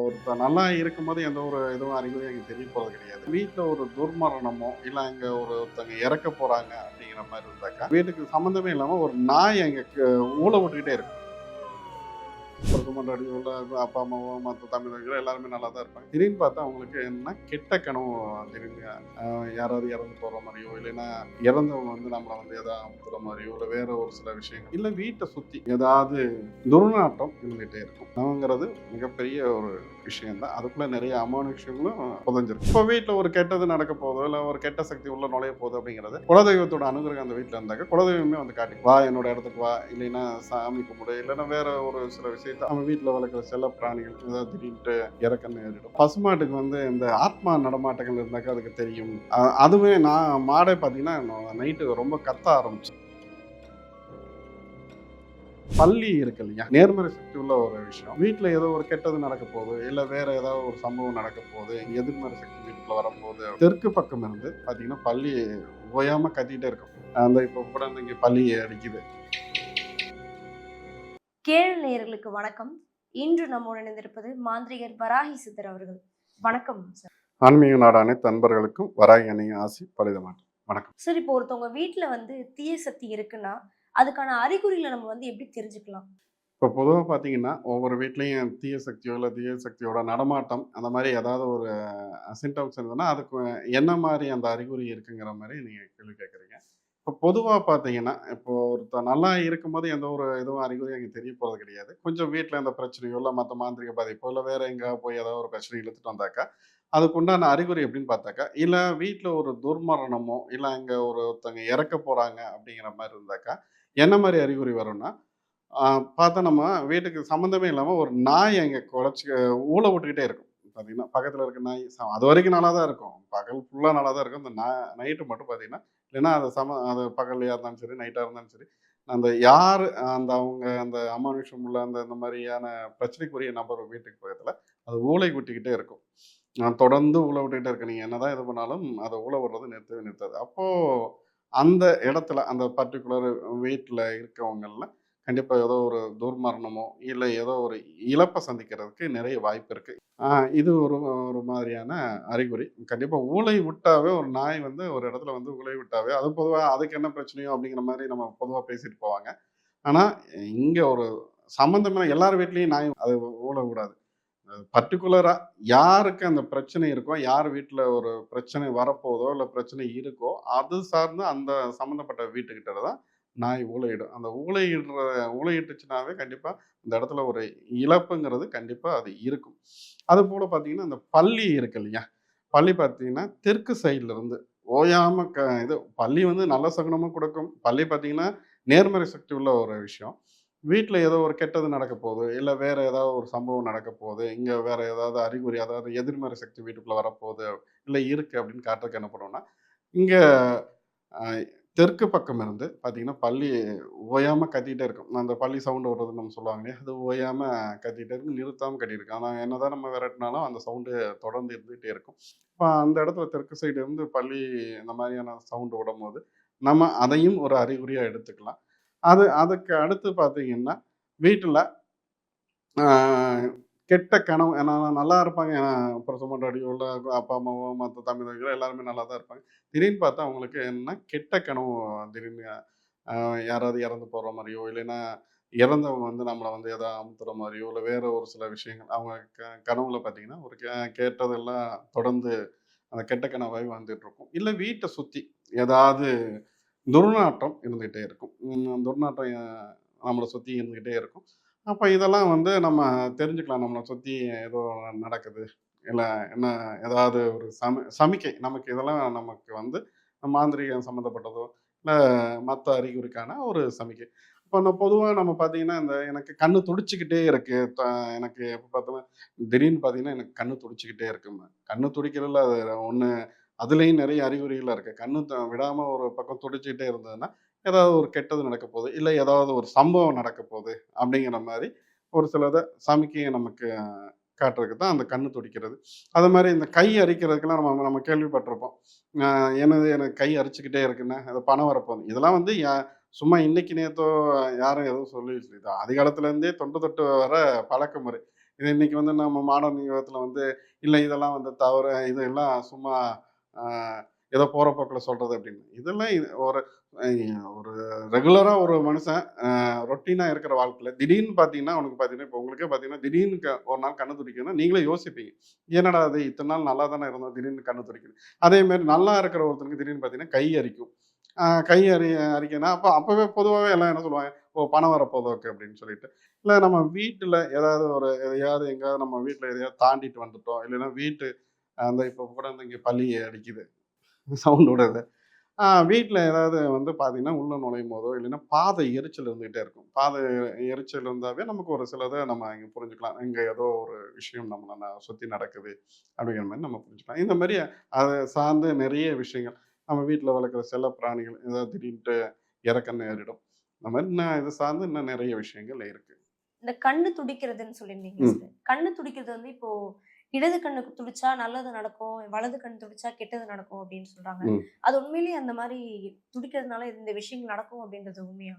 ஒருத்தர் நல்லா இருக்கும்போது எந்த ஒரு இதுவும் அறிகுறியும் எங்களுக்கு தெரிய போறது கிடையாது. வீட்ல ஒரு துர்மரணமோ, இல்ல அங்க ஒருத்தங்க இறக்க போறாங்க அப்படிங்கிற மாரி இருந்தாக்கா, வீட்டுக்கு சம்மந்தமே இல்லாம ஒரு நாய் அங்க ஊள விட்டுக்கிட்டே இருக்கும். பொருத்தம் கொண்டாடி உள்ள அப்பா, அம்மாவோ, மத்த தமிழர்கள் எல்லாருமே நல்லா தான் இருப்பாங்க. திடீர்னு பார்த்தா அவங்களுக்கு என்னன்னா, கெட்ட கனவு திடீர்னு யாராவது இறந்து போற மாரியோ, இல்லைன்னா இறந்தவங்க வந்து நம்மள வந்து எதாவது அமுத்துற மாரியோ, இல்ல வேற ஒரு சில விஷயங்கள். இல்ல வீட்ட சுத்தி ஏதாவது துர்நாற்றம் இருந்துட்டே இருக்கும். கனவுங்கிறது மிகப்பெரிய ஒரு விஷயம் தான். அதுக்குள்ள நிறைய அமானுஷ்யங்களும் புதைஞ்சிருக்கு. இப்போ வீட்ல ஒரு கெட்டது நடக்க போதோ, இல்ல ஒரு கெட்ட சக்தி உள்ள நுழைய போகுது அப்படிங்கிறது, குலதெய்வத்தோட அனுகிரகம் அந்த வீட்ல இருந்தாக்க, குலதெய்வமே வந்து காட்டி வா என்னோட இடத்துக்கு வா, இல்லைன்னா சாமி கும்பிடு, இல்லைன்னா வேற ஒரு சில விஷயத்த நம்ம வீட்ல வளர்க்குற செல்ல பிராணிகள் ஏதாவது திடீர்னுட்டு இறக்க நேரிடும். பசுமாட்டுக்கு வந்து இந்த ஆத்மா நடமாட்டங்கள் இருந்தாக்கா அதுக்கு தெரியும். அதுவே நான் மாடே பார்த்தீங்கன்னா நைட்டு ரொம்ப கத்த ஆரம்பிச்சு. பள்ளி இருக்கு இல்லையா? நேர்மறை சக்தி உள்ள ஒரு விஷயம். வீட்ல ஏதோ ஒரு கெட்டது நடக்க போகுது, இல்ல வேற ஏதாவது ஒரு சம்பவம் நடக்க போகுது, எதிர்மறை சக்தி வீட்டுக்குள்ள வரப்போகுது. தெற்கு பக்கம் இருந்து பார்த்தீங்கன்னா, பல்லி ஓயாம கத்திட்டே இருக்கும். அந்த இப்போ கூட வந்து இங்க பல்லி அடிக்குது. கேள் நேயர்களுக்கு வணக்கம். இன்று நம்முடன் இணைந்திருப்பது மாந்திரிகர் வராகி சித்தர் அவர்கள். வணக்கம் சார். ஆன்மீக நாடு அனைத்து அன்பர்களுக்கும் வராகி அன்னையின் ஆசி பலிதமாகும். வணக்கம். சார், இப்போ ஒருத்தவங்க வீட்ல வந்து தீய சக்தி இருக்குன்னா, அதுக்கான அறிகுறிகள நம்ம வந்து எப்படி தெரிஞ்சுக்கலாம்? இப்போ பொதுவா பார்த்தீங்கன்னா, ஒவ்வொரு வீட்லயும் தீய சக்தியோ, இல்ல தீய சக்தியோட நடமாட்டம் அந்த மாரி ஏதாவது ஒரு சிம்டம்ஸ் இருந்ததுன்னா, அதுக்கு என்ன மாரி அந்த அறிகுறி இருக்குங்கிற மாரி நீங்க கேள்வி கேட்குறீங்க. இப்போ பொதுவா பார்த்தீங்கன்னா, இப்போ ஒருத்தர் நல்லா இருக்கும்போது எந்த ஒரு இதுவும் அறிகுறியும் எங்களுக்கு தெரிய போறது கிடையாது. கொஞ்சம் வீட்ல எந்த பிரச்சனையோ, இல்ல மத்த மாந்திரீக பாதிப்போ, இல்ல வேற எங்கேயாவது போய் ஏதாவது ஒரு பிரச்சனை இழுத்துட்டு வந்தாக்கா, அதுக்குண்டான அறிகுறி எப்படின்னு பார்த்தாக்கா, இல்ல வீட்ல ஒரு துர்மரணமோ, இல்ல அங்க ஒருத்தங்க இறக்க போறாங்க அப்படிங்கிற மாரி இருந்தாக்கா, என்ன மாரி அறிகுறி வரும்னா, ஆ பார்த்தா நம்ம வீட்டுக்கு சம்மந்தமே இல்லாம ஒரு நாய் அங்க ஊள விட்டுக்கிட்டே இருக்கும். பார்த்தீங்கன்னா, பக்கத்துல இருக்க நாய் அதுவரைக்கும் நல்லா தான் இருக்கும். பகல் ஃபுல்லா நல்லா தான் இருக்கும். இந்த நைட்டு மட்டும் பார்த்தீங்கன்னா, இல்லைன்னா அது பகல்லையா இருந்தாலும் சரி, நைட்டா இருந்தாலும் சரி, அந்த யாரு அந்த அவங்க அந்த அமானுஷ்யம் உள்ள அந்த இந்த மாரியான பிரச்சனைக்குரிய நபர் வீட்டுக்கு பக்கத்துல, அது ஊளை விட்டுக்கிட்டே இருக்கும். தொடர்ந்து ஊள விட்டுக்கிட்டே இருக்கு. நீங்க என்னதான் இது பண்ணாலும், அத ஊள விடுறது நிறுத்தவே நிறுத்தாது. அப்போ அந்த இடத்துல, அந்த பர்ட்டிகுலர் வீட்ல இருக்கவங்கள்ல கண்டிப்பா ஏதோ ஒரு துர்மரணமோ, இல்ல ஏதோ ஒரு இழப்ப சந்திக்கிறதுக்கு நிறைய வாய்ப்பு இருக்கு. ஆ இது ஒரு ஒரு மாதிரியான அறிகுறி. கண்டிப்பா ஊளை விட்டாவே ஒரு நாய் வந்து ஒரு இடத்துல வந்து ஊளை விட்டாவே, அது பொதுவா அதுக்கு என்ன பிரச்சனையோ அப்படிங்கிற மாரி நம்ம பொதுவா பேசிட்டு போவாங்க. ஆனா, இங்க ஒரு சம்மந்தமே எல்லார் வீட்லயும் நாய் அது ஊள விடாது. பர்ட்டிகுலரா யாருக்கு அந்த பிரச்சனை இருக்கோ, யார் வீட்ல ஒரு பிரச்சனை வரப்போதோ, இல்ல பிரச்சனை இருக்கோ, அது சார்ந்து அந்த சம்மந்தப்பட்ட வீட்டுக்கிட்ட தான் நாய் ஊளையிடும். அந்த ஊளையிட்டுச்சுனாவே கண்டிப்பா அந்த இடத்துல ஒரு இழப்புங்கிறது கண்டிப்பா அது இருக்கும். அதுபோல பார்த்தீங்கன்னா, அந்த பல்லி இருக்கு இல்லையா? பல்லி பார்த்தீங்கன்னா, தெற்கு சைட்ல இருந்து ஓயாம இது பல்லி வந்து நல்ல சகுனமும் குடுக்கும். பல்லி பார்த்தீங்கன்னா, நேர்மறை சக்தி உள்ள ஒரு விஷயம். வீட்ல ஏதோ ஒரு கெட்டது நடக்க போகுது, இல்ல வேற ஏதாவது ஒரு சம்பவம் நடக்க போகுது, இங்க வேற ஏதாவது அறிகுறி, அதாவது எதிர்மறை சக்தி வீட்டுக்குள்ள வரப்போகுது, இல்ல இருக்கு அப்படின்னு காட்டுறதுக்கு என்ன பண்ணுவோம்னா, இங்க அ தெற்கு பக்கம் இருந்து பார்த்தீங்கன்னா, பல்லி ஓயாம கத்திட்டே இருக்கும். அந்த பல்லி சவுண்ட் வருதுன்னு நம்ம சொல்லுவாங்க இல்லையா? அது ஓயாம கத்திட்டே இருக்கும். நிறுத்தாம கத்திட்டு ஆனா என்னதான் நம்ம விரட்டினாலும் அந்த சவுண்டு தொடர்ந்து இருந்துகிட்டே இருக்கும். இப்ப அந்த இடத்துல தெற்கு சைடு இருந்து பல்லி இந்த மாதிரியான சவுண்ட் விடும்போது, நம்ம அதையும் ஒரு அறிகுறியா எடுத்துக்கலாம். அதுக்கு அடுத்து பார்த்தீங்கன்னா, வீட்ல ஆ கெட்ட கனவு ஏன்னா நல்லா இருப்பாங்க. ஏன்னா புருஷன் பொண்டாட்டியோ, இல்ல அப்பா, அம்மாவோ, மத்த தமிழர்களோ எல்லாருமே நல்லா தான் இருப்பாங்க. திடீர்னு பார்த்தா அவங்களுக்கு என்னன்னா, கெட்ட கனவு திடீர்னு அ யாராவது இறந்து போற மாரியோ, இல்லைன்னா இறந்தவங்க வந்து நம்மள வந்து ஏதோ அமுத்துற மாரியோ, இல்ல வேற ஒரு சில விஷயங்கள் அவங்க கனவுல பார்த்தீங்கன்னா, ஒரு கேட்டதெல்லாம் தொடர்ந்து அந்த கெட்ட கனவாவே வந்துட்டுருக்கும். இல்ல வீட்ட சுத்தி ஏதாவது துர்நாற்றம் இருந்துகிட்டே இருக்கும். துர்நாற்றம் நம்மள சுத்தி இருந்துகிட்டே இருக்கும். அப்ப இதெல்லாம் வந்து நம்ம தெரிஞ்சுக்கலாம். நம்மள சுத்தி ஏதோ நடக்குது. இல்ல என்ன ஏதாவது ஒரு சமிக்கை. நமக்கு இதெல்லாம் நமக்கு வந்து மாந்திரீகம் சம்மந்தப்பட்டதோ, இல்ல மத்த அறிகுறிக்கான ஒரு சமிக்கை. இப்ப பொதுவா நம்ம பார்த்தீங்கன்னா, எனக்கு கண்ணு துடிச்சுக்கிட்டே இருக்கு. எனக்கு எப்ப பார்த்தாலும் திடீர்னு பார்த்தீங்கன்னா, எனக்கு கண்ணு துடிச்சுக்கிட்டே இருக்கும்பேன். கண்ணு துடிக்கிறதுல அது ஒண்ணு அதுலயும் நெறைய அறிகுறிகள் இருக்கு. கண்ணு விடாம ஒரு பக்கம் துடிச்சுக்கிட்டே இருந்ததுன்னா, ஏதாவது ஒரு கெட்டது நடக்க போகுது. இல்ல ஏதாவது ஒரு சம்பவம் நடக்க போகுது. அப்படிங்கிற மாரி ஒரு சிலத சமிக்கைய நமக்கு காட்டுறதுக்கு தான் அந்த கண்ணு துடிக்கிறது. அது மாரி இந்த கை அரிக்கிறதுக்கெல்லாம் நம்ம நம்ம கேள்விப்பட்டிருப்போம். அ என்னது எனக்கு கை அரிச்சுக்கிட்டே இருக்குண்ணே, அது பணம் வரப்போகுது. இதெல்லாம் வந்து சும்மா இன்னைக்கு நேத்தோ யாரும் எதுவும் சொல்லி இது ஆதிகாலத்துல இருந்தே தொன்று தொட்டு வர பழக்கமுறை. இது இன்னைக்கு வந்து நம்ம மாடர்ன் யுகத்தில் வந்து இல்லை இதெல்லாம் வந்து தவறு, இதெல்லாம் சும்மா ஏதோ போகிற போக்கில் சொல்கிறது அப்படின்னு. இதெல்லாம் ஒரு ஒரு ரெகுலராக ஒரு மனுஷன் ரொட்டீனாக இருக்கிற வாழ்க்கையில் திடீர்னு பார்த்தீங்கன்னா அவனுக்கு பார்த்தீங்கன்னா இப்போ உங்களுக்கே பார்த்தீங்கன்னா திடீர்னு ஒரு நாள் கண்ணு துடிக்குதுன்னா நீங்களே யோசிப்பீங்க, என்னடா அது இத்தனை நாள் நல்லா தானே இருந்தோம் திடீர்னு கண்ணு துடிக்குது. அதேமாரி நல்லா இருக்கிற ஒருத்தனுக்கு திடீர்னு பார்த்தீங்கன்னா கை அரிக்கும். கை அரிக்குன்னா அப்போவே பொதுவாகவே எல்லாம் என்ன சொல்லுவாங்க, ஓ பணம் வரப்போதோ ஓகே அப்படின்னு சொல்லிட்டு. இல்லை நம்ம வீட்டில் ஏதாவது எதையாவது எங்கேயாவது நம்ம வீட்டில் எதையாவது தாண்டிட்டு வந்துட்டோம், இல்லைன்னா வீட்டு அந்த இப்போ கூட வந்து இங்கே பள்ளி அடிக்குது சவுண்ட் விடுது. வீட்ல ஏதாவது வந்து பார்த்தீங்கன்னா, உள்ள நுழையும்போதோ, இல்லைன்னா பாதை எரிச்சல் இருந்துகிட்டே இருக்கும். பாதை எரிச்சல் இருந்தாவே நமக்கு ஒரு சிலத நம்ம இங்க புரிஞ்சுக்கலாம். இங்க ஏதோ ஒரு விஷயம் நம்மள சுத்தி நடக்குது, அப்படிங்கிற மாரி நம்ம புரிஞ்சுக்கலாம். இந்த மாரி அத சார்ந்து நெறைய விஷயங்கள். நம்ம வீட்ல வளர்க்குற செல்ல பிராணிகள் ஏதாவது திடீர்ன்ட்டு இறக்க நேரிடும். இந்த மாரி இத சார்ந்து இன்னும் நெறைய விஷயங்கள் இருக்கு. இந்த கண்ணு துடிக்கிறதுன்னு சொல்லியிருந்தீங்க ம், சார். கண்ணு துடிக்கிறது வந்து இப்போ இடது கண்ணுக்கு துடிச்சா நல்லது நடக்கும். வலது கண் துடிச்சா கெட்டது நடக்கும் அப்படின்னு சொல்றாங்க. ம். அது உண்மையிலேயே அந்த மாரி துடிக்கிறதுனால இந்த விஷயங்கள் நடக்கும் அப்படின்றது உண்மையா?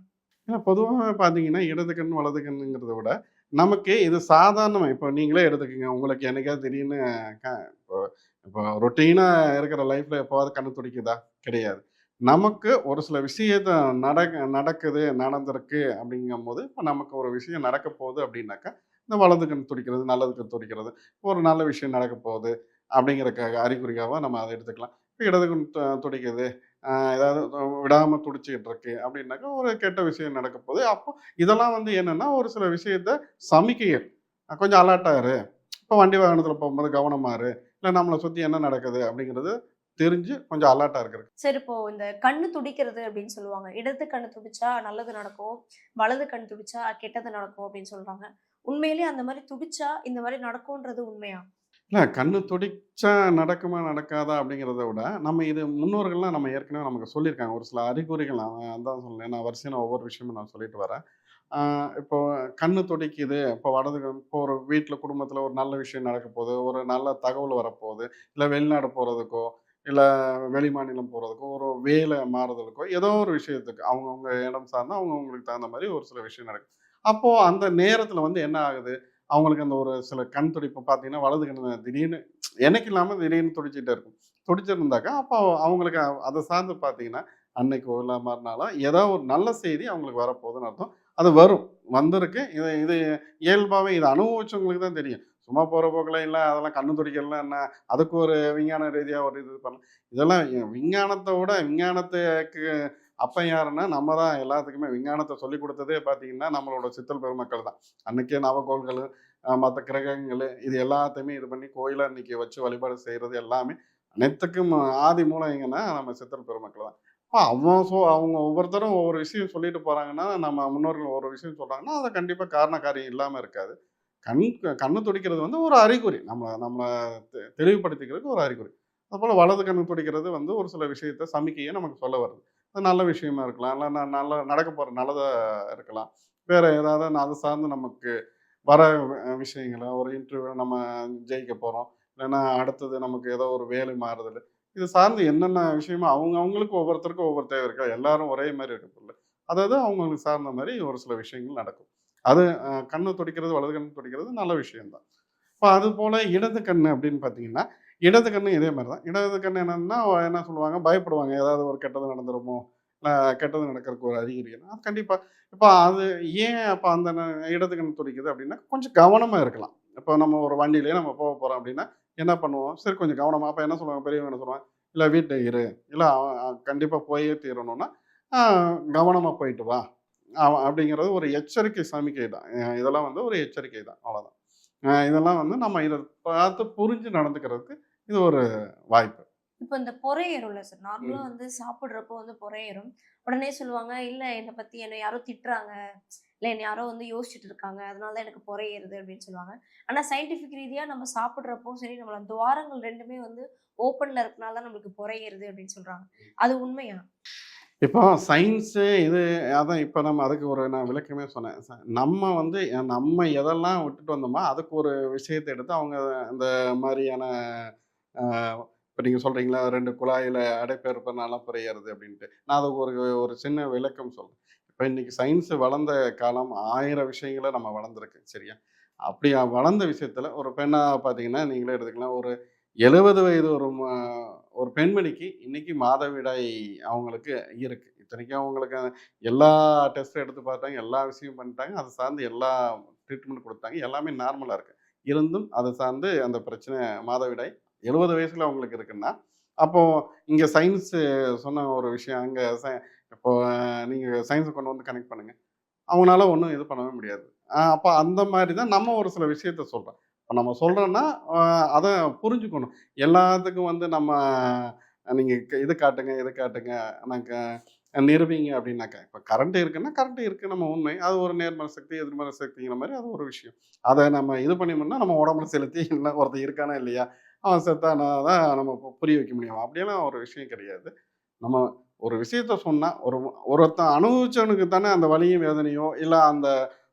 ஏன்னா பொதுவாவே பார்த்தீங்கன்னா, இடது கண், வலது கண்ணுங்கிறத விட, நமக்கு இது சாதாரணமா இப்போ நீங்களே எடுத்துக்கங்க. உங்களுக்கு என்னைக்காவது திடீர்னு க இப்போ இப்போ ரொட்டீனா இருக்கிற லைஃப்ல எப்பவாவது கண்ணு துடிக்குதா? கிடையாது. நமக்கு ஒரு சில விஷயத்த நடக்குது, நடந்திருக்கு அப்படிங்கும்போது, இப்ப நமக்கு ஒரு விஷயம் நடக்க போகுது அப்படின்னாக்கா, இந்த வலது கண் துடிக்கிறது, நல்லது கண் துடிக்கிறது, ஒரு நல்ல விஷயம் நடக்க போகுது அப்படிங்கிறதுக்காக அறிகுறியாவா நம்ம அத எடுத்துக்கலாம். இப்ப இடது கண் துடிக்குது, ஏதாவது விடாம துடிச்சுக்கிட்டு இருக்கு அப்படின்னாக்கா, ஒரு கெட்ட விஷயம் நடக்க போகுது. அப்போ இதெல்லாம் வந்து என்னன்னா, ஒரு சில விஷயத்த சமிக்கைகள். கொஞ்சம் அலர்ட்டா இரு. இப்போ வண்டி வாகனத்தில போகும்போது கவனமா இரு. இல்ல நம்மள சுத்தி என்ன நடக்குது அப்படிங்கிறது தெரிஞ்சு கொஞ்சம் அலர்ட்டா இருக்கிறது. சரி, இப்போ இந்த கண்ணு துடிக்கிறது அப்படின்னு சொல்லுவாங்க. இடது கண்ணு துடிச்சா நல்லது நடக்கும். வலது கண் துடிச்சா கெட்டது நடக்கும் அப்படின்னு சொல்றாங்க. உண்மையிலேயே அந்த மாரி துடிச்சா இந்த மாரி நடக்கும்ன்றது உண்மையா? இல்ல கண்ணு துடிச்சா நடக்குமா, நடக்காதா அப்படிங்கிறத விட, நம்ம இது முன்னோர்கள்லாம் நம்ம ஏற்கனவே நமக்கு சொல்லியிருக்காங்க. ஒரு சில அறிகுறிகள் அதான் சொன்னேன். நான் வரிசையா ஒவ்வொரு விஷயமும் நான் சொல்லிட்டு வரேன். ஆ இப்போ கண்ணு துடிக்குது. இப்போ வலது கண் இப்போ ஒரு வீட்ல குடும்பத்தில ஒரு நல்ல விஷயம் நடக்க போது, ஒரு நல்ல தகவல் வரப்போகுது, இல்ல வெளிநாடு போறதுக்கோ, இல்ல வெளிமாநிலம் போறதுக்கோ, ஒரு வேலை மாறுதலுக்கோ, ஏதோ ஒரு விஷயத்துக்கு அவங்கவங்க இடம் சார்ந்து அவங்கவங்களுக்கு தகுந்த மாரி ஒரு சில விஷயம் நடக்கும். அப்போ அந்த நேரத்தில வந்து என்ன ஆகுது, அவங்களுக்கு அந்த ஒரு சில கண் துடிப்பு பார்த்தீங்கன்னா, வலது கண்ணு திடீர்னு என்னைக்கு இல்லாம திடீர்னு துடிச்சுட்டே இருக்கும். துடிச்சிருந்தாக்கா, அப்போ அவங்களுக்கு அத சார்ந்து பார்த்தீங்கன்னா, அன்னைக்கோ இல்ல மறுநாளோ ஏதோ ஒரு நல்ல செய்தி அவங்களுக்கு வரப்போகுதுன்னு அர்த்தம். அது வரும். வந்திருக்கு. இது இது இயல்பாவே இத அனுபவிச்சவங்களுக்கு தான் தெரியும். சும்மா போற போக்குல இல்ல அதெல்லாம் கண்ணு துடிக்கிறதுலாம் என்ன, அதுக்கு ஒரு விஞ்ஞான ரீதியா ஒரு இது பண்ணலாம். இதெல்லாம் விஞ்ஞானத்த விட விஞ்ஞானத்துக்கு அப்பன் யாருன்னா, நம்ம தான் எல்லாத்துக்குமே விஞ்ஞானத்த சொல்லிக் குடுத்ததே பார்த்தீங்கன்னா, நம்மளோட சித்தல் பெருமக்கள் தான். அன்னைக்கே நவகோள்களு, மத்த கிரகங்களு இது எல்லாத்தையுமே இது பண்ணி கோயிலா இன்னைக்கு வச்சு வழிபாடு செய்றது எல்லாமே அனைத்துக்கும் ஆதி மூலம் எங்கன்னா நம்ம சித்தர் பெருமக்கள் தான். அவங்க ஒவ்வொருத்தரும் ஒவ்வொரு விஷயம் சொல்லிட்டு போறாங்கன்னா, நம்ம முன்னோர்கள் ஒரு விஷயம் சொல்றாங்கன்னா, அத கண்டிப்பா காரண காரியம் இல்லாம இருக்காது. கண் கண்ணு துடிக்கிறது வந்து ஒரு அறிகுறி. நம்மள தெளிவுபடுத்திக்கிறதுக்கு ஒரு அறிகுறி. அதுபோல வலது கண்ணு துடிக்கிறது வந்து ஒரு சில விஷயத்த சமிக்கைய நமக்கு சொல்ல வருது. அது நல்ல விஷயமா இருக்கலாம். இல்ல நல்ல நடக்க போற நல்லதா இருக்கலாம். வேற ஏதாவது அது சார்ந்து நமக்கு வர விஷயங்கள ஒரு இன்டர்வியூ நம்ம ஜெயிக்க போறோம். இல்லன்னா அடுத்தது நமக்கு ஏதோ ஒரு வேலை மாறுதல். இது சார்ந்து என்னென்ன விஷயமோ அவங்களுக்கு ஒவ்வொருத்தருக்கும் ஒவ்வொரு தேவை இருக்கு. எல்லாரும் ஒரே மாரி இருக்கறதில்ல. அதாவது அவங்களுக்கு சார்ந்த மாரி ஒரு சில விஷயங்கள் நடக்கும். அது கண்ணு துடிக்கிறது, வலது கண்ணு துடிக்கிறது நல்ல விஷயம் தான். இப்ப அதுபோல இடது கண்ணு அப்படின்னு பார்த்தீங்கன்னா, இடது கண்ணும் இதே மாரி தான். இடது கண்ணு என்னன்னா, என்ன சொல்லுவாங்க, பயப்படுவாங்க. ஏதாவது ஒரு கெட்டது நடந்துருமோ? இல்ல கெட்டது நடக்கறதுக்கு ஒரு அறிகுறின்னா, கண்டிப்பா. இப்ப அது ஏன் அப்ப அந்த இடது கண் துடிக்குது அப்படின்னா, கொஞ்சம் கவனமா இருக்கலாம். இப்ப நம்ம ஒரு வண்டியிலயே நம்ம போறோம் அப்படின்னா, என்ன பண்ணுவோம்? சரி கொஞ்சம் கவனமா அப்ப என்ன சொல்லுவாங்க, பெரியவங்க என்ன சொல்லுவாங்க, "இல்ல வீட்ல இரு. இல்ல கண்டிப்பா போயே தீரணும்னா, அ கவனமா போயிட்டு வா." அப்படிங்கிறது ஒரு எச்சரிக்கை சமிக்கை தான். இதெல்லாம் வந்து ஒரு எச்சரிக்கை தான். அவ்வளோதான். இதெல்லாம் வந்து நம்ம இத பார்த்து புரிஞ்சு நடந்துக்கிறதுக்கு இது ஒரு வாய்ப்பு. இப்ப இந்த பொறை ஏறும்ல சார். நார்மலா ம். வந்து சாப்பிடுறப்போ வந்து பொறை ஏறும். உடனே சொல்லுவாங்க, "இல்ல என்ன பத்தி என்ன யாரோ திட்டுறாங்க. இல்ல என்ன யாரோ வந்து யோசிச்சுட்டு இருக்காங்க. அதனால தான் எனக்கு பொறை ஏறுது" அப்படின்னு சொல்லுவாங்க. ஆனா சயின்டிஃபிக் ரீதியா நம்ம சாப்பிடுறப்போ சரி, நம்மள துவாரங்கள் 2மே வந்து ஓப்பன்ல இருக்கனால தான் நம்மளுக்கு பொறை ஏறுது அப்படின்னு சொல்றாங்க. அது உண்மையா? இப்போ சயின்ஸு இது அதான் இப்ப நம்ம அதுக்கு ஒரு நான் விளக்கமே சொன்னேன். நம்ம வந்து நம்ம எதெல்லாம் விட்டுட்டு வந்தோமோ, அதுக்கு ஒரு விஷயத்த எடுத்து அவங்க இந்த மாரியான அ இப்ப நீங்க சொல்றீங்களா, 2 குழாயில அடைப்பு இருப்பதனால புரையறது அப்படின்ட்டு. நான் அதுக்கு ஒரு ஒரு சின்ன விளக்கம் சொல்றேன். இப்ப இன்னைக்கு சயின்ஸ் வளர்ந்த காலம் 1000 விஷயங்கள நம்ம வளர்ந்துருக்கு. சரியா? அப்படி வளர்ந்த விஷயத்துல ஒரு பெண்ணா பார்த்தீங்கன்னா, நீங்களே எடுத்துக்கலாம். ஒரு 70 வயது ஒரு பெண்மணிக்கு இன்னைக்கு மாதவிடாய் அவங்களுக்கு இருக்கு. இத்தனைக்கும் அவங்களுக்கு எல்லா டெஸ்ட் எடுத்து பார்த்தாங்க. எல்லா விஷயம் பண்ணிட்டாங்க. அது சார்ந்து எல்லா ட்ரீட்மெண்ட் குடுத்தாங்க. எல்லாமே நார்மலா இருக்கு. இருந்தும் அது சார்ந்து அந்த பிரச்சனை மாதவிடாய் 70 வயசுல அவங்களுக்கு இருக்குன்னா, அப்போ இங்க சயின்ஸ் சொன்ன ஒரு விஷயம் அங்க இப்போ நீங்க சயின்ஸ கொண்டு வந்து கனெக்ட் பண்ணுங்க. அவங்கனால ஒண்ணும் இது பண்ணவே முடியாது. அப்ப அந்த மாரி தான் நம்ம ஒரு சில விஷயத்த சொல்றோம். இப்ப நம்ம சொல்றோம்னா, அ அத புரிஞ்சுக்கணும். எல்லாத்துக்கும் வந்து நம்ம நீங்க இது காட்டுங்க, இது காட்டுங்க, எனக்கு நிரூபிங்க அப்டின்னாக்க, இப்ப கரண்ட் இருக்குன்னா, கரண்ட் இருக்கு நம்ம உண்மை. அது ஒரு நேர்மறை சக்தி, எதிர்மறை சக்திங்கிற மாரி அது ஒரு விஷயம். அத நம்ம இது பண்ணினோம்னா, நம்ம உடம்புல செலுத்தி இல்ல ஒருத்தன் இருக்கானா இல்லையா? அவன் செத்தானா தான் நம்ம புரிய வைக்க முடியும். அப்படியெல்லாம் ஒரு விஷயம் கிடையாது. நம்ம ஒரு விஷயத்த சொன்னா, ஒருத்தன் அனுபவிச்சவனுக்கு தானே அந்த வலியும், வேதனையோ, இல்ல அந்த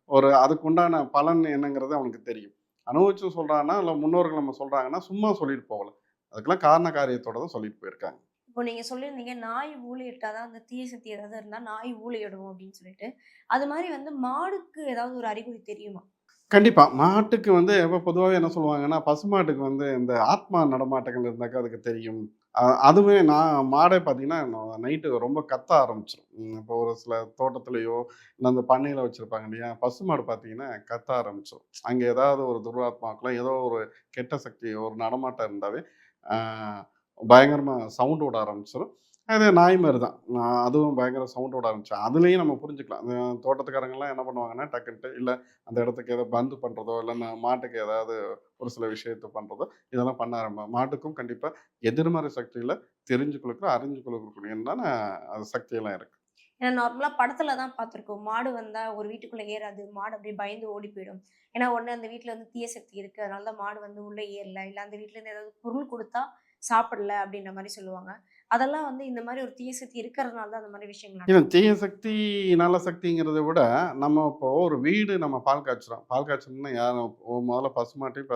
ஒரு அதுக்கு உண்டான பலன் என்னங்கிறது அவனுக்கு தெரியும். அனுபவிச்சு சொல்றான்னா, இல்ல முன்னோர்கள் நம்ம சொல்றாங்கன்னா, சும்மா சொல்லிட்டு போகல. அதுக்கெல்லாம் காரண காரியத்தோட தான் சொல்லிட்டு போயிருக்காங்க. இப்போ நீங்க சொல்லியிருந்தீங்க, நாய் ஊளையிட்டா தான் அந்த தீய சக்தி ஏதாவது இருந்தா நாய் ஊளையிடும் அப்படின்னு சொல்லிட்டு. அது மாரி வந்து மாடுக்கு ஏதாவது ஒரு அறிகுறி தெரியுமா? கண்டிப்பா. மாட்டுக்கு வந்து இப்ப பொதுவாவே என்ன சொல்லுவாங்கன்னா, பசுமாட்டுக்கு வந்து இந்த ஆத்மா நடமாட்டங்கள் இருந்தாக்கா அதுக்கு தெரியும். அதுவே நான் மாடே பார்த்தீங்கன்னா, நைட்டு ரொம்ப கத்த ஆரம்பிச்சுரும். இப்போ ஒரு சில தோட்டத்திலயோ, இல்ல அந்த பண்ணையில வச்சிருப்பாங்க இல்லையா? பசுமாடு பார்த்தீங்கன்னா, கத்த ஆரம்பிச்சுரும். அங்க ஏதாவது ஒரு துர்ஆத்மாக்களோ, ஏதோ ஒரு கெட்ட சக்தி, ஒரு நடமாட்டம் இருந்தாவே, ஆ பயங்கரமா சவுண்ட் விட ஆரம்பிச்சுரும். அது நாய் மாரி தான். அதுவும் பயங்கர சவுண்ட் விட ஆரம்பிச்சுரும். அதுலயும் நம்ம புரிஞ்சுக்கலாம். தோட்டத்துக்காரங்கலாம் என்ன பண்ணுவாங்கன்னா, டக்குன்ட்டு இல்ல அந்த இடத்துக்கு ஏதோ பந்து பண்றதோ, இல்ல மாட்டுக்கு ஏதாவது ஒரு சில விஷயத்த பண்றதோ, இதெல்லாம் பண்ண மாட்டுக்கும் கண்டிப்பா எதிர்மறை சக்திகள தெரிஞ்சு குடுக்குற, அறிஞ்சு குடுக்கக்கூடியதான அது சக்தியெல்லாம் இருக்கு. ஏன்னா நார்மலா படத்துல தான் பார்த்துருக்கோம். மாடு வந்தா ஒரு வீட்டுக்குள்ள ஏறாது. மாடு அப்படியே பயந்து ஓடி போயிடும். ஏன்னா ஒண்ணு அந்த வீட்ல வந்து தீய சக்தி இருக்கு. அதனால தான் மாடு வந்து உள்ள ஏறல. இல்ல அந்த வீட்ல இருந்து ஏதாவது பொருள் குடுத்தா சாப்பிடல அப்படின்ற மாரி சொல்லுவாங்க. அதெல்லாம் வந்து இந்த மாரி ஒரு தீய சக்தி இருக்கிறதுனால தான் அந்த மாரி விஷயங்கள் இல்ல நடக்கும். தீய சக்தி, நல்ல சக்திங்கிறத விட, நம்ம இப்போ ஒரு வீடு நம்ம பால் காய்ச்சுறோம். பால் காய்ச்சணும்னா யாரும் முதல்ல பசுமாட்டையும்,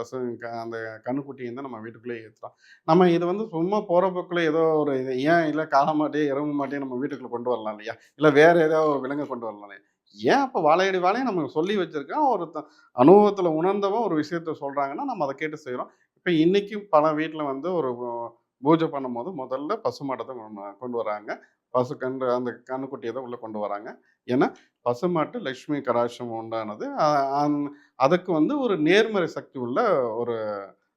அந்த கன்னுக்குட்டியும் தான் நம்ம வீட்டுக்குள்ளேயே ஏத்துறோம். நம்ம இது வந்து சும்மா போற போக்குல ஏதோ ஒரு இது ஏன் இல்ல காளமாட்டையோ, எருமை மாட்டையோ நம்ம வீட்டுக்குள்ள கொண்டு வரலாம் இல்லையா? இல்ல வேற ஏதாவது ஒரு விலங்க கொண்டு வரலாம் இல்லையா? ஏன் அப்ப வாழையடி வாழையும் நம்ம சொல்லி வச்சிருக்கோம். அனுபவத்துல உணர்ந்தவன் ஒரு விஷயத்த சொல்றாங்கன்னா, நம்ம அத கேட்டு செய்றோம். இப்ப இன்னைக்கும் பல வீட்ல வந்து ஒரு பூஜை பண்ணும்போது முதல்ல பசுமாட்ட தான் கொண்டு வராங்க. அந்த கன்னுக்குட்டிய தான் உள்ள கொண்டு வராங்க. ஏன்னா, பசுமாட்டு லட்சுமி கடாட்சம் உண்டானது. அ அந் அதுக்கு வந்து ஒரு நேர்மறை சக்தி உள்ள ஒரு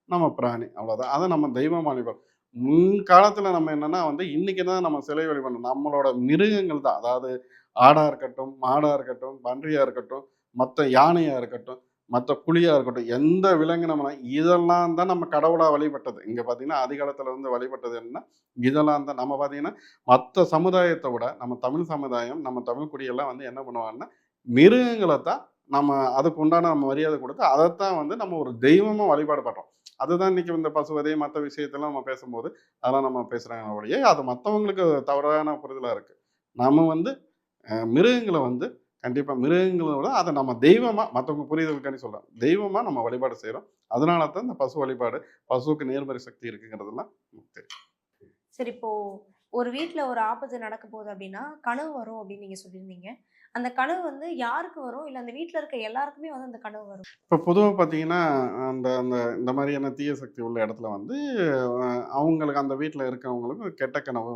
நம்ம பிராணி. அவ்வளோதான். அத நம்ம தெய்வமா வழிபடுறோம். முன்காலத்துல நம்ம என்னன்னா வந்து, இன்னைக்கு தான் நம்ம சிலை வழிபடணும். நம்மளோட மிருகங்கள் தான். அதாவது ஆடா இருக்கட்டும், மாடா இருக்கட்டும், பன்றியா இருக்கட்டும், மத்த யானையா இருக்கட்டும், மத்த புலியா இருக்கட்டும், எந்த விலங்கு நம்ம இதெல்லாம் தான் நம்ம கடவுளா வழிபட்டது. இங்க பார்த்தீங்கன்னா, ஆதிகாலத்துல இருந்து வழிபட்டது என்னன்னா, இதெல்லாம் தான். நம்ம பார்த்தீங்கன்னா, மத்த சமுதாயத்த விட, நம்ம தமிழ் சமுதாயம், நம்ம தமிழ் குடியெல்லாம் வந்து என்ன பண்ணுவாங்கன்னா, மிருகங்கள தான் நம்ம அதுக்கு உண்டான நம்ம மரியாதை குடுத்து, அதத்தான் வந்து நம்ம ஒரு தெய்வமா வழிபாடு பண்றோம். அதுதான் இன்னைக்கு இந்த பசுவதை, மத்த விஷயத்தெல்லாம் நம்ம பேசும்போது, அதெல்லாம் நம்ம பேசுறாங்க ஒழிய, அது மத்தவங்களுக்கு தவறான புரிதலா இருக்கு. நம்ம வந்து மிருகங்கள வந்து கண்டிப்பா மிருகங்கள விட அத நம்ம தெய்வமா மத்தவங்க புரிதலுக்காண்டி சொல்றேன். தெய்வமா நம்ம வழிபாடு செய்றோம். அதனால தான் இந்த பசு வழிபாடு, பசுவுக்கு நேர்மறை சக்தி இருக்குங்கிறதெல்லாம் நமக்கு தெரியும். சரி இப்போ ஒரு வீட்ல ஒரு ஆபத்து நடக்க போகுது அப்படின்னா, கனவு வரும் அப்படின்னு நீங்க சொல்லியிருந்தீங்க. அந்த கனவு வந்து யாருக்கு வரும்? இல்ல அந்த வீட்ல இருக்க எல்லாருக்குமே வந்து அந்த கனவு வரும். இப்ப பொதுவா பார்த்தீங்கன்னா, அந்த அந்த இந்த மாரியான தீய சக்தி உள்ள இடத்துல வந்து, அ அவங்களுக்கு அந்த வீட்ல இருக்கவங்களுக்கு கெட்ட கனவு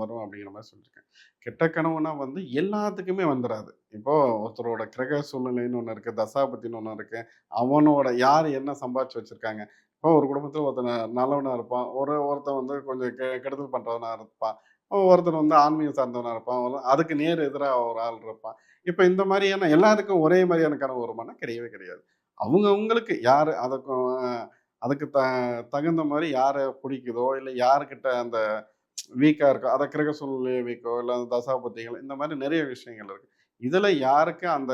வரும் அப்படிங்கிற மாரி சொல்லியிருக்கேன். கெட்ட கனவுனா வந்து எல்லாத்துக்குமே வந்துராது. இப்போ ஒருத்தரோட கிரக சூழ்நிலைன்னு ஒண்ணு இருக்கு, தசாபுத்தின்னு ஒண்ணு இருக்கு. அவனோட யார் என்ன சம்பாதிச்சு வச்சிருக்காங்க. இப்போ ஒரு குடும்பத்தில ஒருத்தன் நல்லவனா இருப்பான். ஒருத்தன் வந்து கொஞ்சம் கெடுதல் பண்றவனா இருப்பான். ஒருத்தன் வந்து ஆன்மீகம் சார்ந்தவனா இருப்பான். அதுக்கு நேர் எதிரா ஒரு ஆள் இருப்பான். இப்ப இந்த மாரியான எல்லாருக்கும் ஒரே மாரியான கனவு வருமான்னா, கிடையவே கிடையாது. அவங்க அவங்களுக்கு யாரு அதுக்கு தகுந்த மாரி யார புடிக்குதோ, இல்ல யாருகிட்ட அந்த வீக்கா இருக்கோ, அத கிரக சூழ்நிலை வீக்கோ, இல்ல அந்த தசாபுத்திகள் இந்த மாரி நெறைய விஷயங்கள் இருக்கு. இதுல யாருக்கு அந்த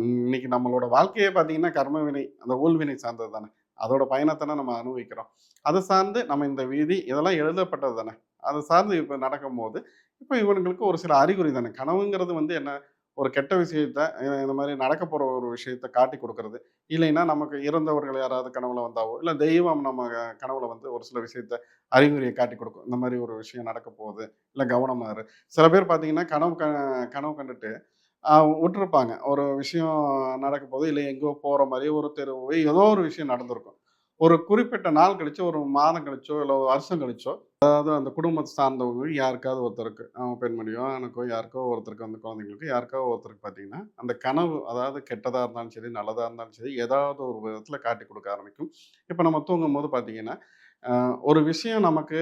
இன்னைக்கு நம்மளோட வாழ்க்கையே பார்த்தீங்கன்னா, கர்ம வினை, அந்த ஊழ்வினை சார்ந்தது தானே. அதோட பயணத்த நம்ம அனுபவிக்கிறோம். அத சார்ந்து நம்ம இந்த விதி இதெல்லாம் எழுதப்பட்டது தானே. அத சார்ந்து இப்ப நடக்கும்போது, இப்ப இவனுங்களுக்கு ஒரு சில அறிகுறி தானே. கனவுங்கிறது வந்து என்ன? ஒரு கெட்ட விஷயத்த இந்த மாரி நடக்க போற ஒரு விஷயத்த காட்டிக் குடுக்குறது. இல்லைன்னா, நமக்கு இறந்தவர்கள் யாராவது கனவுல வந்தாவோ, இல்ல தெய்வம் நம்ம கனவுல வந்து ஒரு சில விஷயத்த அறிகுறிய காட்டிக் குடுக்கும். இந்த மாரி ஒரு விஷயம் நடக்க போகுது. இல்ல கவனமா இரு. சில பேர் பார்த்தீங்கன்னா, கனவு கண்டுட்டு விட்டுருப்பாங்க. ஒரு விஷயம் நடக்க போது, இல்ல எங்கேயோ போற மாரி ஒரு தெருவோ, ஏதோ ஒரு விஷயம் நடந்திருக்கும். ஒரு குறிப்பிட்ட நாள் கழிச்சு, ஒரு மாதம் கழிச்சோ, இல்ல ஒரு வருஷம் கழிச்சோ, அதாவது அந்த குடும்பத்த சார்ந்தவங்க யாருக்காவது ஒருத்தருக்கு, பெண்மணியோ, ஆணுக்கோ யாருக்கோ ஒருத்தருக்கு அந்த குழந்தைங்களுக்கு யாருக்கோ ஒருத்தருக்கு பார்த்தீங்கன்னா, அந்த கனவு அதாவது கெட்டதா இருந்தாலும் சரி, நல்லதா இருந்தாலும் சரி, ஏதாவது ஒரு விதத்தில காட்டிக் குடுக்க ஆரம்பிக்கும். இப்ப நம்ம தூங்கும்போது பார்த்தீங்கன்னா, ஒரு விஷயம் நமக்கு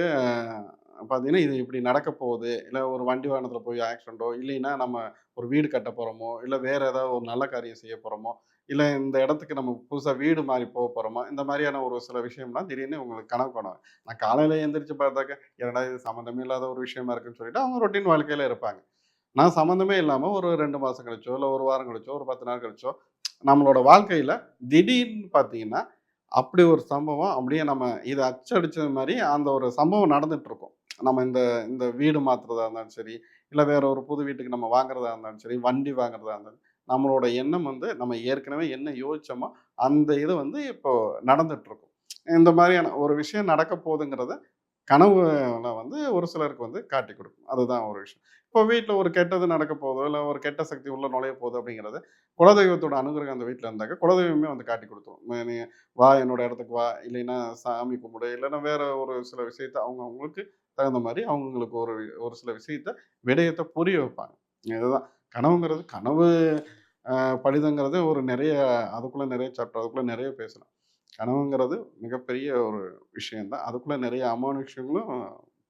பார்த்தீங்கன்னா, இது இப்படி நடக்க போகுது. இல்ல ஒரு வண்டி வாகனத்தில போய் ஆக்சிடென்ட்டோ, இல்லைன்னா நம்ம ஒரு வீடு கட்ட போறோமோ, இல்ல வேற ஏதாவது ஒரு நல்ல காரியம் செய்ய போறோமோ, இல்ல இந்த இடத்துக்கு நம்ம புதுசா வீடு மாறி போறோமா, இந்த மாரியான ஒரு சில விஷயம்லாம் திடீர்னு உங்களுக்கு கனவு காணும். நான் காலையில எந்திரிச்சு பார்த்தாக்க, என்னடா இது சம்மந்தமே இல்லாத ஒரு விஷயமா இருக்குன்னு சொல்லிட்டு அவங்க ரொட்டீன் வாழ்க்கையில இருப்பாங்க. நான் சம்மந்தமே இல்லாம ஒரு 2 மாசம் கழிச்சோ, இல்ல 1 வாரம் கழிச்சோ, ஒரு 10 நாள் கழிச்சோ, நம்மளோட வாழ்க்கையில திடீர்னு பார்த்தீங்கன்னா, அப்படி ஒரு சம்பவம் அப்படியே நம்ம இத அச்சடிச்சது மாரி அந்த ஒரு சம்பவம் நடந்துட்டு இருக்கும். நம்ம இந்த இந்த வீடு மாத்துறதா இருந்தாலும் சரி, இல்ல வேற ஒரு புது வீட்டுக்கு நம்ம வாங்குறதா இருந்தாலும் சரி, வண்டி வாங்குறதா இருந்தாலும், நம்மளோட எண்ணம் வந்து நம்ம ஏற்கனவே என்ன யோசிச்சோமோ, அந்த இது வந்து இப்போ நடந்துட்டு இருக்கும். இந்த மாரியான ஒரு விஷயம் நடக்க போதுங்கிறத கனவுல வந்து ஒரு சிலருக்கு வந்து காட்டிக் குடுக்கும். அதுதான் ஒரு விஷயம். இப்போ வீட்ல ஒரு கெட்டது நடக்க போதோ, இல்ல ஒரு கெட்ட சக்தி உள்ள நுழைய போகுது அப்படிங்கிறது, குலதெய்வத்தோட அனுகிரகம் அந்த வீட்ல இருந்தாக்க, குலதெய்வமே வந்து காட்டிக் குடுத்துரும். நீ வா என்னோட இடத்துக்கு வா, இல்லைன்னா சாமி கும்பிடு, இல்லன்னா வேற ஒரு சில விஷயத்த அவங்க அவங்களுக்கு தகுந்த மாரி அவங்களுக்கு ஒரு ஒரு சில விஷயத்த விடயத்த புரிய வைப்பாங்க. இதுதான் கனவுங்கிறது கனவு பலிதங்கிறது ஒரு நெறைய அதுக்குள்ள நெறைய சாப்டர் அதுக்குள்ள நெறைய பேசலாம். கனவுங்கிறது மிகப்பெரிய ஒரு விஷயம் தான். அதுக்குள்ள நெறைய அமானுஷ்யங்களும்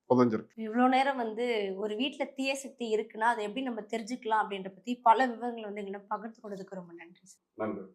புதைஞ்சிருக்கு. இவ்ளோ நேரம் வந்து ஒரு வீட்ல தீய சக்தி இருக்குன்னா, அத எப்படி நம்ம தெரிஞ்சுக்கலாம் அப்படின்ற பத்தி பல விவரங்கள வந்து எங்களிடம் பகிர்ந்து கொண்டதுக்கு ரொம்ப நன்றி. நன்றி.